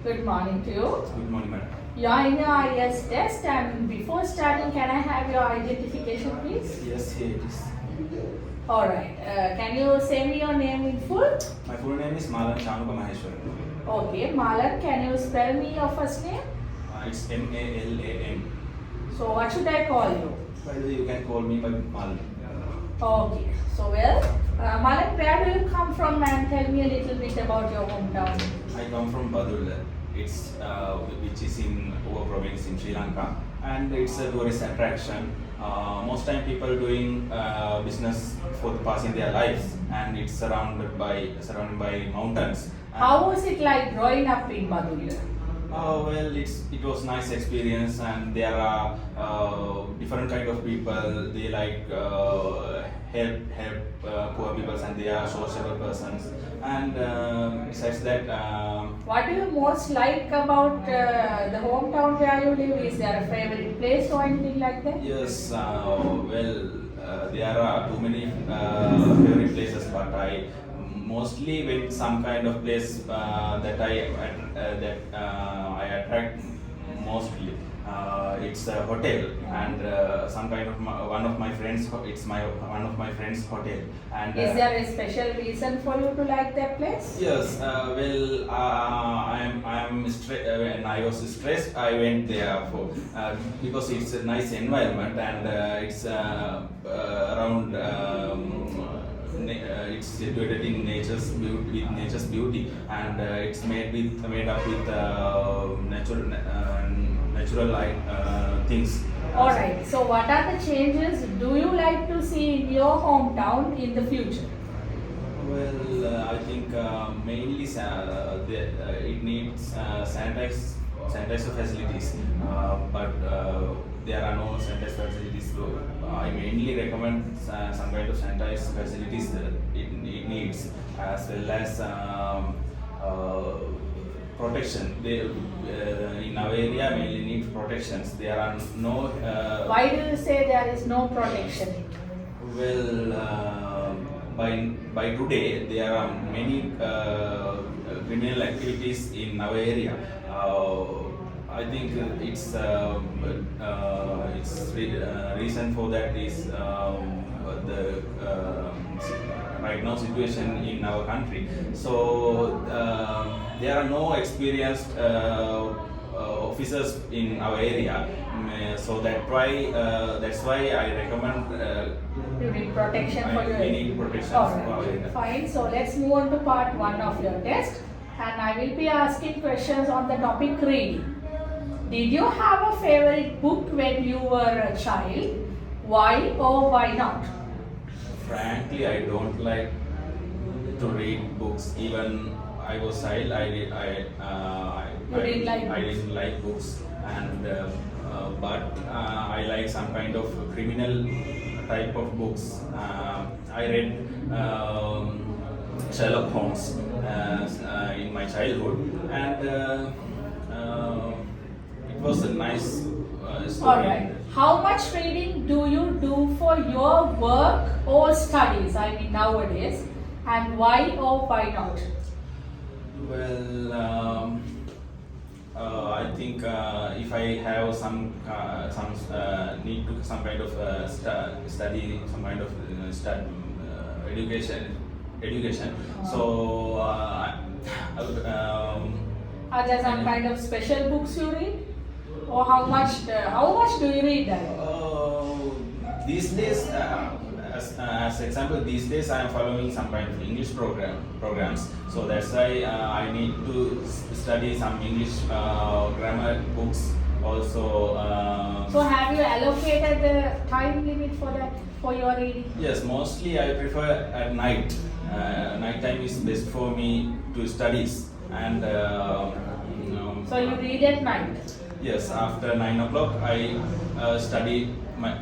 Good morning to you. Good morning, madam. You are in your IELTS test, and before starting, can I have your identification, please? Yes, here it is. Alright. Can you say me your name in full? My full name is Malan Shanuka Maheshwaran. Okay. Malan, can you spell me your first name? It's Malan. So, what should I call you? By the way, you can call me by Malan. Okay. So, Malan, where do you come from, and tell me a little bit about your hometown? I come from Badulla. It's which is in Owa province in Sri Lanka, and it's a tourist attraction. Most time people doing business for passing their lives, and it's surrounded by mountains. How was it like growing up in Madurai? Well, it was nice experience, and there are different kind of people. They like help poor people, and they are sociable persons. And besides that, What do you most like about the hometown where you live? Is there a favorite place or anything like that? yes, there are too many favorite places, but I mostly went some kind of place I attract mostly. It's a hotel, and some kind of one of my friends. It's one of my friends' hotel. And Is there a special reason for you to like that place? yes, when I was stressed, I went there for because it's a nice environment, and it's around. It's situated in nature's beauty, and it's made up with natural light things. Alright, so what are the changes do you like to see in your hometown in the future? Well, I think mainly it needs sanitizer facilities, but there are no sanitizer facilities. So I mainly recommend some kind of sanitizer facilities that it needs, as well as protection. In our area mainly need protections. There are no. Why do you say there is no protection? Well, by today there are many criminal activities in our area. I think reason for that is the right now situation in our country. So there are no experienced officers in our area. So that's why I recommend. You need protection for your We need protection Alright, for our area. fine. So let's move on to part 1 of your test, and I will be asking questions on the topic reading. Did you have a favorite book when you were a child? Why or why not? Frankly, I don't like to read books. Even I was child, You didn't like I books? didn't like books, and but I like some kind of criminal type of books. I read Sherlock Holmes in my childhood, and it was a nice story. Alright. How much reading do you do for your work or studies? I mean nowadays, and why or why not? Well, I think if I have some need to some kind of study, some kind of education. So Are there some kind of special books you read? Or how much do you read then? these days, as example, these days I am following some kind of English programs. So that's why I need to study some English grammar books also. So have you allocated the time limit for that, for your reading? Yes, mostly I prefer at night. Night time is best for me to studies, and So you read at night? yes, after 9 o'clock I study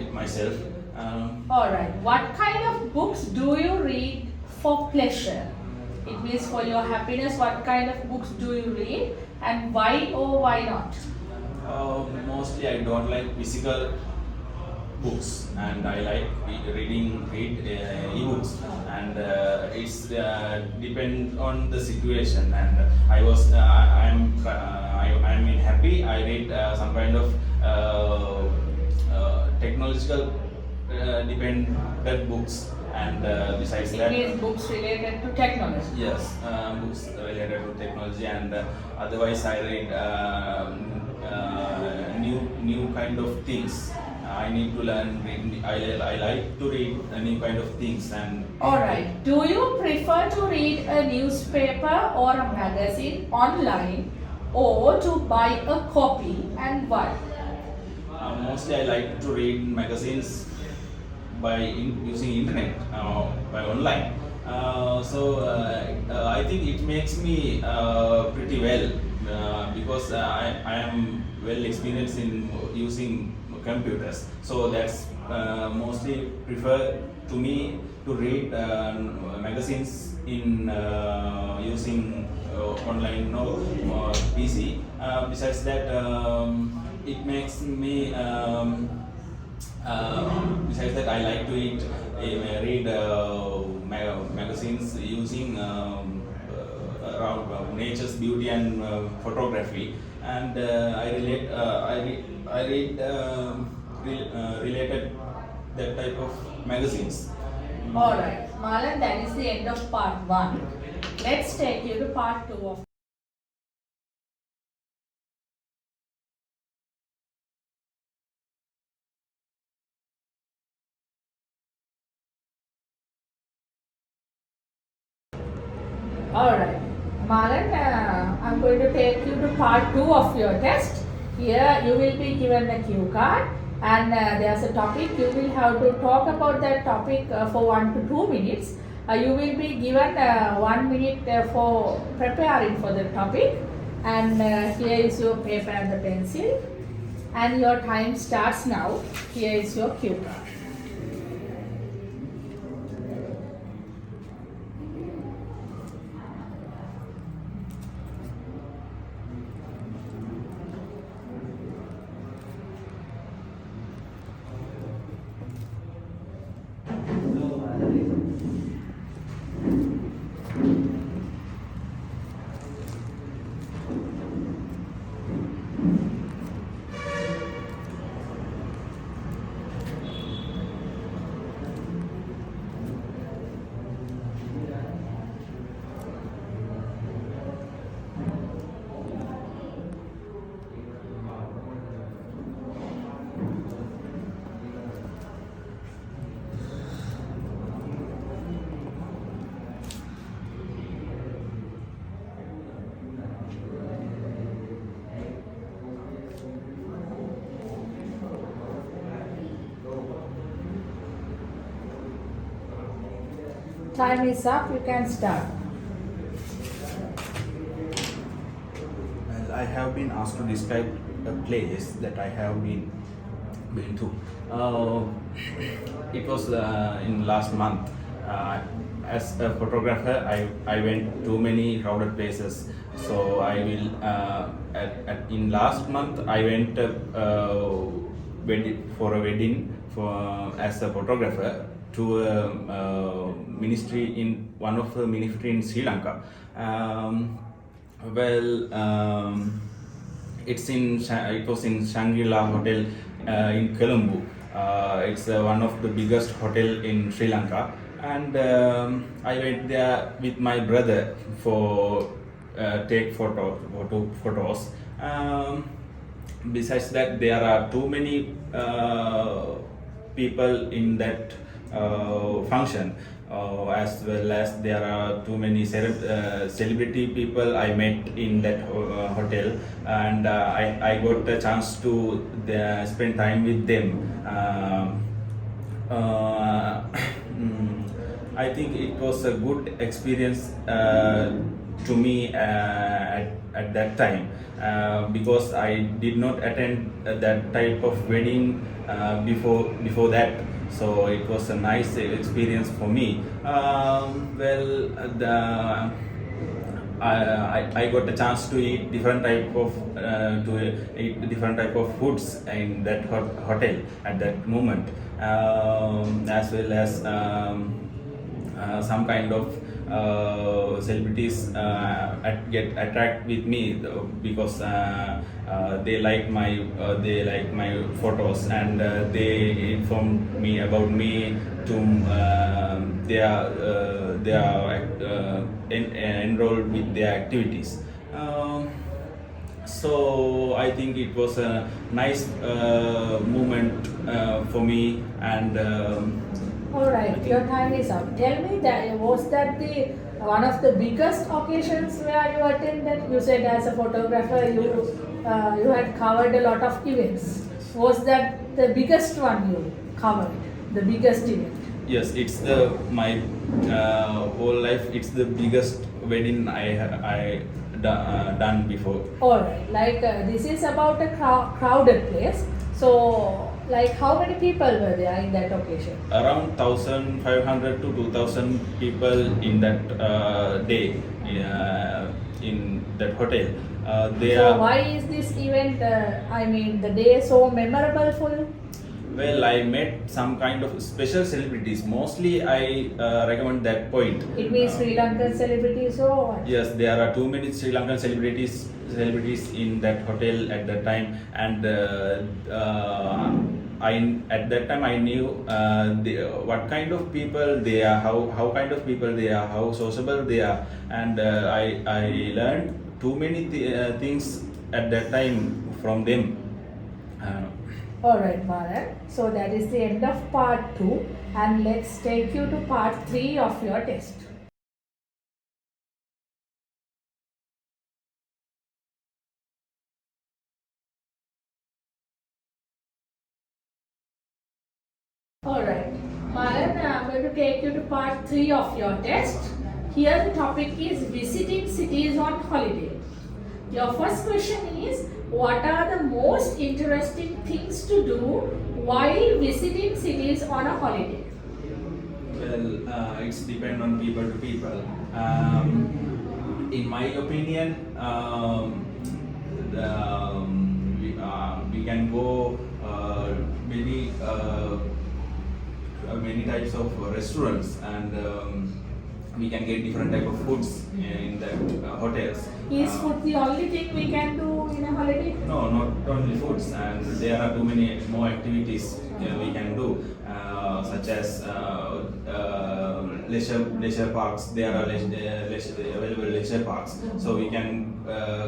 it myself. Alright. What kind of books do you read for pleasure? It means for your happiness. What kind of books do you read, and why or why not? Mostly I don't like physical books, and I like read ebooks, and it's depend on the situation. And I'm in happy. I read some kind of technological dependent books, and besides It that. means books related to technology. Yes, books related to technology, and otherwise I read new kind of things. I need to learn. I like to read new kind of things, and Alright, do you prefer to read a newspaper or a magazine online or to buy a copy, and why? mostly I like to read magazines by using internet, by online. I think it makes me pretty well, because I am well experienced in using computers. So that's mostly prefer to me to read magazines in using online, PC. Besides that, it makes me. Besides that, I like to read magazines using around nature's beauty and photography, and I read related that type of magazines. Alright, Malan, that is the end of part 1. Let's take you to part 2 of. Alright, Malan, I'm going to take you to part 2 of your test. Here you will be given a cue card, and there's a topic. You will have to talk about that topic for 1 to 2 minutes. You will be given 1 minute for preparing for the topic, and here is your paper and the pencil, and your time starts now. Here is your cue card. Time is up, you can start. Well, I have been asked to describe a place that I have been to. It was in last month. As a photographer, I went to many crowded places. So I will in last month I went for a wedding as a photographer to a ministry in one of the ministry in Sri Lanka. It was in Shangri-La Hotel in Colombo. It's one of the biggest hotel in Sri Lanka, and I went there with my brother for take photos. Besides that, there are too many people in that function, as well as there are too many celebrity people I met in that hotel, and I got a chance to spend time with them. I think it was a good experience to me at that time, because I did not attend that type of wedding before that. So it was a nice experience for me. I got a chance to eat different type of foods in that hotel at that moment, as well as some kind of celebrities get attract with me because they like my photos, and they informed me about me to they are enrolled with their activities. So I think it was a nice moment for me, and All right, your time is up. Tell me that was that the one of the biggest occasions where you attended? You said as a photographer you had covered a lot of events. Was that the biggest one you covered? The biggest event? yes, it's the my whole life. It's the biggest wedding I done before. All right, like this is about a crowded place. So, like how many people were there in that occasion? Around 1,500 to 2,000 people in that day in that hotel. They So are why is this event? I mean, the day so memorable for you? well. I met some kind of special celebrities. Mostly, I recommend that point. It means Sri Lankan celebrities or what? Yes, there are too many Sri Lankan celebrities in that hotel at that time, and I at that time I knew what kind of people they are, how kind of people they are, how sociable they are, and I learned too many things at that time from them. Uh, Alright, Bharat. So that is the end of part 2, and let's take you to part 3 of your test. Alright, Bharat, I'm going to take you to part 3 of your test. Here the topic is visiting cities on holiday. Your first question is, what are the most interesting things to do while visiting cities on a holiday? Well, it's depend on people to people. In my opinion, we can go many types of restaurants, and we can get different type of foods in the hotels. Is food the only thing we can do in a holiday? No, not only foods, and there are too many more activities we can do, such as leisure parks. There are available leisure parks, so we can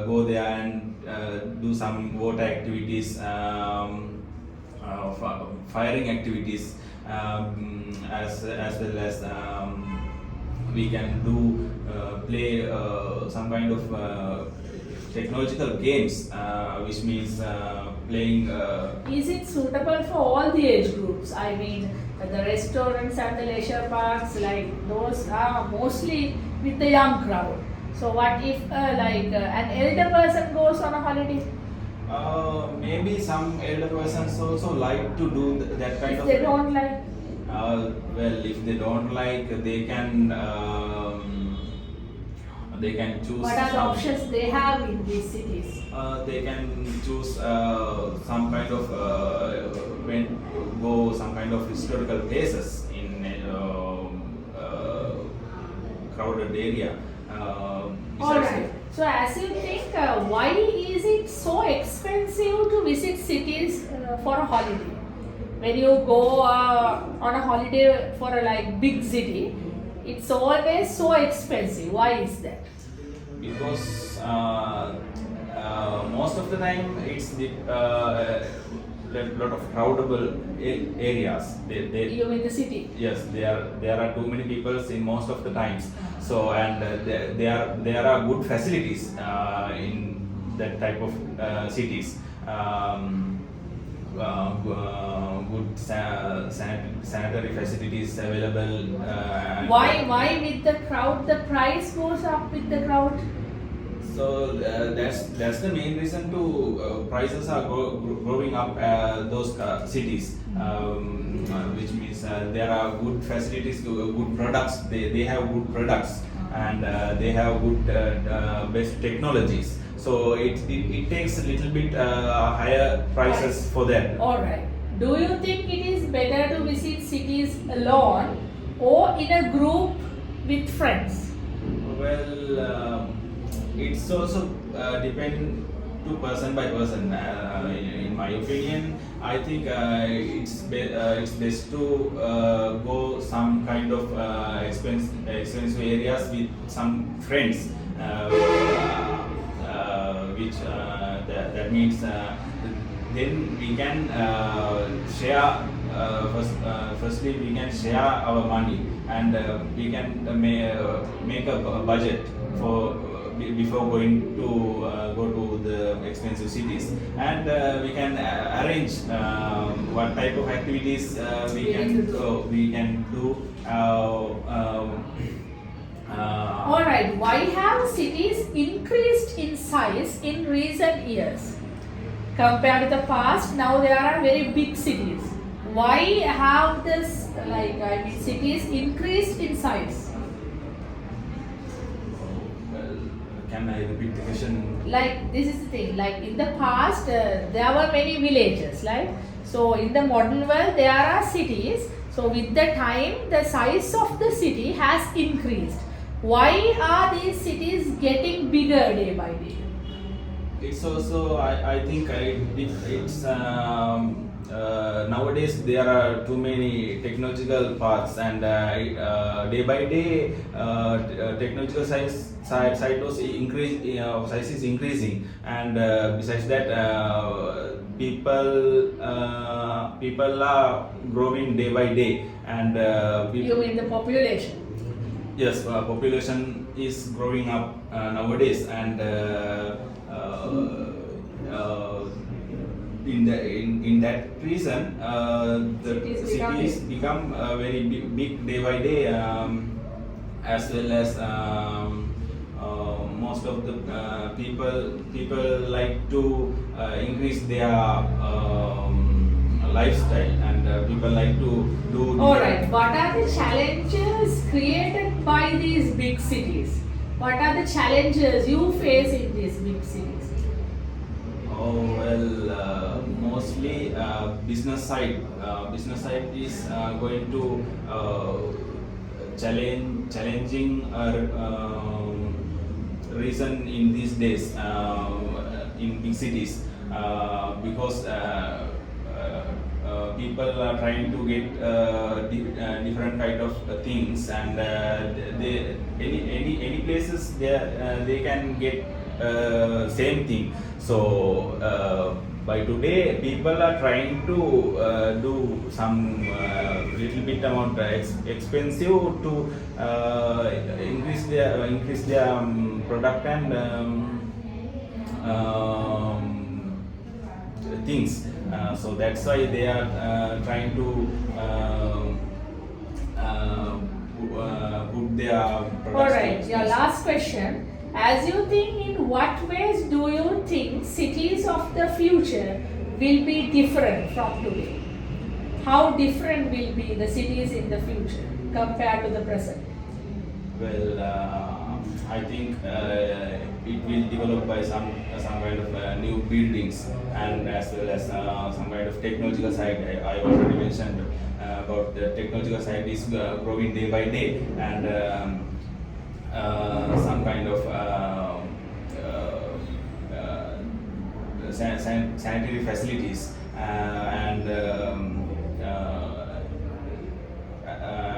go there and do some water activities, firing activities, as well as we can do play some kind of technological games, which means playing. Is it suitable for all the age groups? I mean, the restaurants and the leisure parks, like those are mostly with the young crowd. So what if an elder person goes on a holiday? Maybe some elder persons also like to do that kind If of. they don't like, Well, if they don't like, they can choose. what are the some- options they have in these cities? They can choose some kind of go some kind of historical places in crowded area. Alright, so as you think, why is it so expensive to visit cities for a holiday? When you go on a holiday for a big city, it's always so expensive. Why is that? Because most of the time it's the lot of crowdable areas. You mean the city? Yes, there are too many people in most of the times. So, and there are good facilities in that type of cities. Good sanitary facilities available. Why with the crowd the price goes up with the crowd? So that's the main reason to prices are growing up those cities, which means there are good facilities, good products. They have good products, and they have good best technologies. So it takes a little bit higher prices for that. Alright. Do you think it is better to visit cities alone or in a group with friends? Well, it's also depend to person by person. In my opinion, I think it's best to go some kind of expensive areas with some friends, which that means then we can share. Firstly, we can share our money, and we can make a budget for before going to go to the expensive cities, and we can arrange what type of activities we can do. Alright, why have cities increased in size in recent years? Compared to the past, now there are very big cities. Why have this, cities increased in size? Well, can I repeat the question? Like, this is the thing, like in the past, there were many villages, like, so in the modern world, there are cities. So with the time, the size of the city has increased. Why are these cities getting bigger day by day? It's also I think it's nowadays there are too many technological parts, and day by day technological size was size is increasing, and besides that people are growing day by day, and You mean the population? yes, population is growing up nowadays, and in that reason, the cities become very big day by day, as well as most of the people like to increase their lifestyle, and people like to do. Alright, what are the challenges created by these big cities? What are the challenges you face in these big cities? Oh well, mostly business side. Business side is going to challenging reason in these days in big cities, because people are trying to get different kind of things, and they any places they can get same thing. So by today, people are trying to do some little bit amount expensive to increase their product and things. So that's why they are trying to put their products. Alright, your last question. As you think, in what ways do you think cities of the future will be different from today? How different will be the cities in the future compared to the present? Well, I think it will develop by some kind of new buildings, and as well as some kind of technological side. I already mentioned about the technological side is growing day by day, and some kind of sanitary facilities, and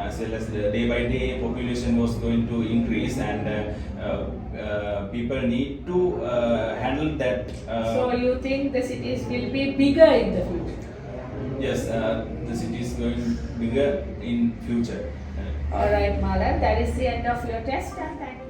as well as the day by day population was going to increase, and people need to handle that. So you think the cities will be bigger in the future? Yes, the city is going bigger in future. Alright, Malan, that is the end of your test, and thank you.